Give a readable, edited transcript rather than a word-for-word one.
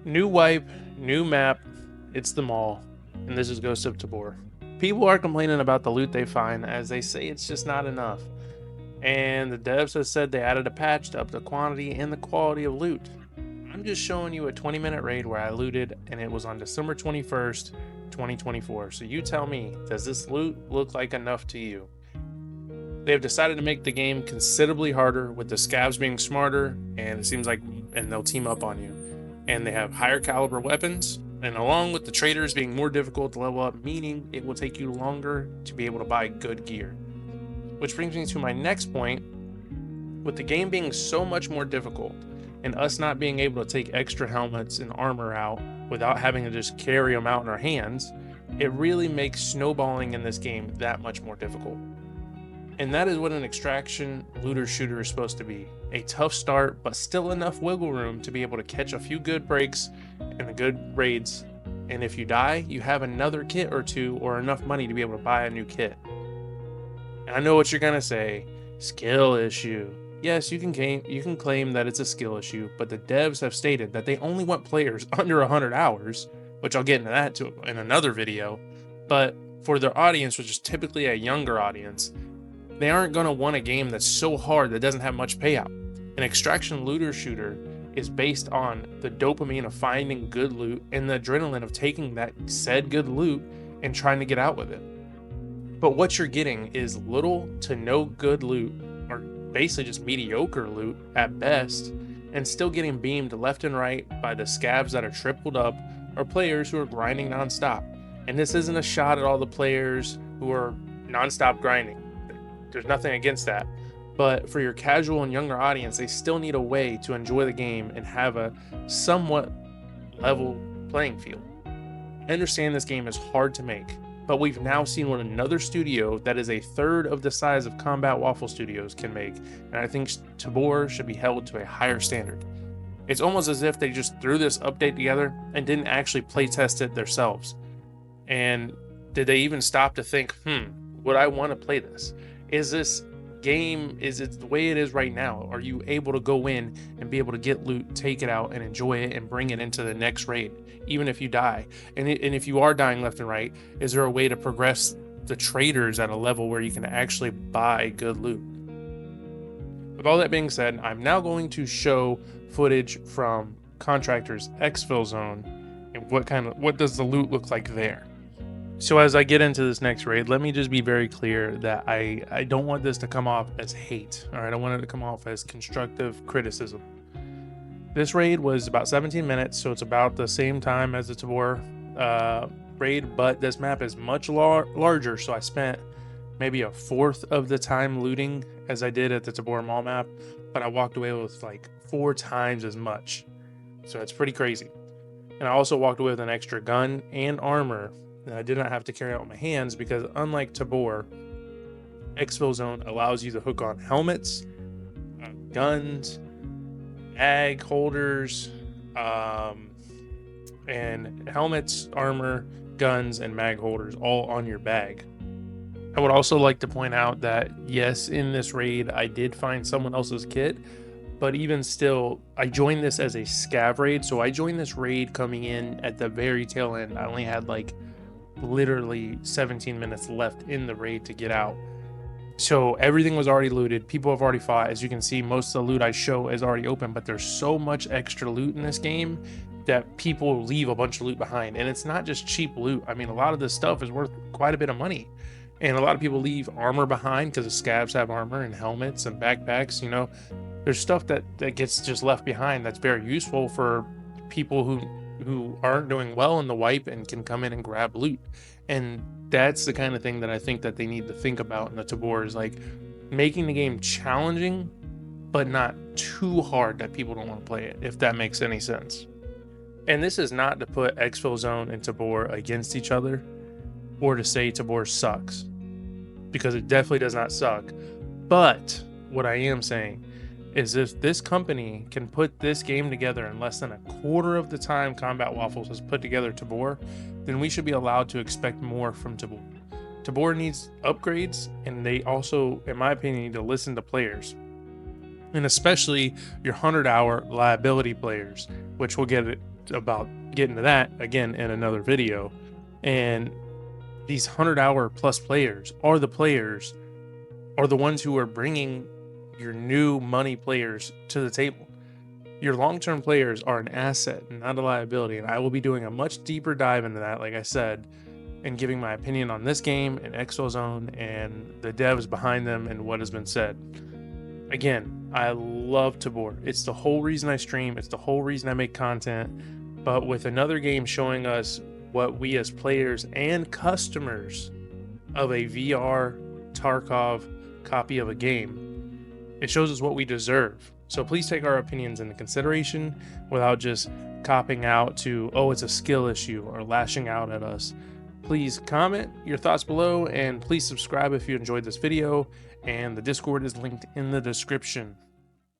New wipe, new map, it's the mall, and this is Ghost of Tabor. People are complaining about the loot they find as they say it's just not enough. And the devs have said they added a patch to up the quantity and the quality of loot. I'm just showing you a 20-minute raid where I looted and it was on December 21st, 2024. So you tell me, does this loot look like enough to you? They have decided to make the game considerably harder with the scavs being smarter, and it seems like and they'll team up on you. And they have higher caliber weapons, and along with the traders being more difficult to level up, meaning it will take you longer to be able to buy good gear. Which brings me to my next point. With the game being so much more difficult and us not being able to take extra helmets and armor out without having to just carry them out in our hands, it really makes snowballing in this game that much more difficult. And that is what an extraction looter shooter is supposed to be. A tough start, but still enough wiggle room to be able to catch a few good breaks and the good raids. And if you die, you have another kit or two or enough money to be able to buy a new kit. And I know what you're gonna say, skill issue. Yes, you can claim that it's a skill issue, but the devs have stated that they only want players under 100 hours, which I'll get into that in another video. But for their audience, which is typically a younger audience, they aren't going to want a game that's so hard that doesn't have much payout. An extraction looter shooter is based on the dopamine of finding good loot and the adrenaline of taking that said good loot and trying to get out with it. But what you're getting is little to no good loot, or basically just mediocre loot at best, and still getting beamed left and right by the scavs that are tripled up or players who are grinding nonstop. And this isn't a shot at all the players who are nonstop grinding. There's nothing against that. But for your casual and younger audience, they still need a way to enjoy the game and have a somewhat level playing field. I understand this game is hard to make, but we've now seen what another studio that is a third of the size of Combat Waffle Studios can make, and I think Tabor should be held to a higher standard. It's almost as if they just threw this update together and didn't actually playtest it themselves. And did they even stop to think, would I want to play this? Is this game, is it the way it is right now? Are you able to go in and be able to get loot, take it out and enjoy it and bring it into the next raid, even if you die? And if you are dying left and right, is there a way to progress the traders at a level where you can actually buy good loot? With all that being said, I'm now going to show footage from Contractor's exfil zone and what does the loot look like there. So as I get into this next raid, let me just be very clear that I don't want this to come off as hate. All right, I want it to come off as constructive criticism. This raid was about 17 minutes, so it's about the same time as the Tabor raid, but this map is much larger, so I spent maybe a fourth of the time looting as I did at the Tabor mall map, but I walked away with like 4 times as much. So it's pretty crazy. And I also walked away with an extra gun and armor that I did not have to carry out with my hands because unlike Tabor, exfil zone allows you to hook on helmets, guns, mag holders, and helmets, armor, guns, and mag holders all on your bag. I would also like to point out that yes, in this raid I did find someone else's kit, but even still, I joined this as a scav raid, so I joined this raid coming in at the very tail end. I only had like literally 17 minutes left in the raid to get out, so everything was already looted. People have already fought. As you can see, most of the loot I show is already open, but there's so much extra loot in this game that people leave a bunch of loot behind, and it's not just cheap loot. I mean, a lot of this stuff is worth quite a bit of money, and a lot of people leave armor behind because the scavs have armor and helmets and backpacks. You know, there's stuff that gets just left behind that's very useful for people who aren't doing well in the wipe and can come in and grab loot. And that's the kind of thing that I think that they need to think about in the Tabor, is like making the game challenging but not too hard that people don't want to play it, if that makes any sense. And this is not to put exfil zone and Tabor against each other or to say Tabor sucks, because it definitely does not suck. But what I am saying is if this company can put this game together in less than a quarter of the time Combat Waffles has put together Tabor, then we should be allowed to expect more from Tabor. Tabor needs upgrades, and they also, in my opinion, need to listen to players. and especially your 100-hour liability players, which we'll get into that again in another video. And these 100-hour plus players are the ones who are bringing your new money players to the table. Your long-term players are an asset, not a liability, and I will be doing a much deeper dive into that, like I said, and giving my opinion on this game and Exozone and the devs behind them and what has been said. Again, I love Tabor. It's the whole reason I stream. It's the whole reason I make content. But with another game showing us what we as players and customers of a VR Tarkov copy of a game, it shows us what we deserve. So please take our opinions into consideration without just copping out to, oh, it's a skill issue, or lashing out at us. Please comment your thoughts below, and please subscribe if you enjoyed this video, and the Discord is linked in the description.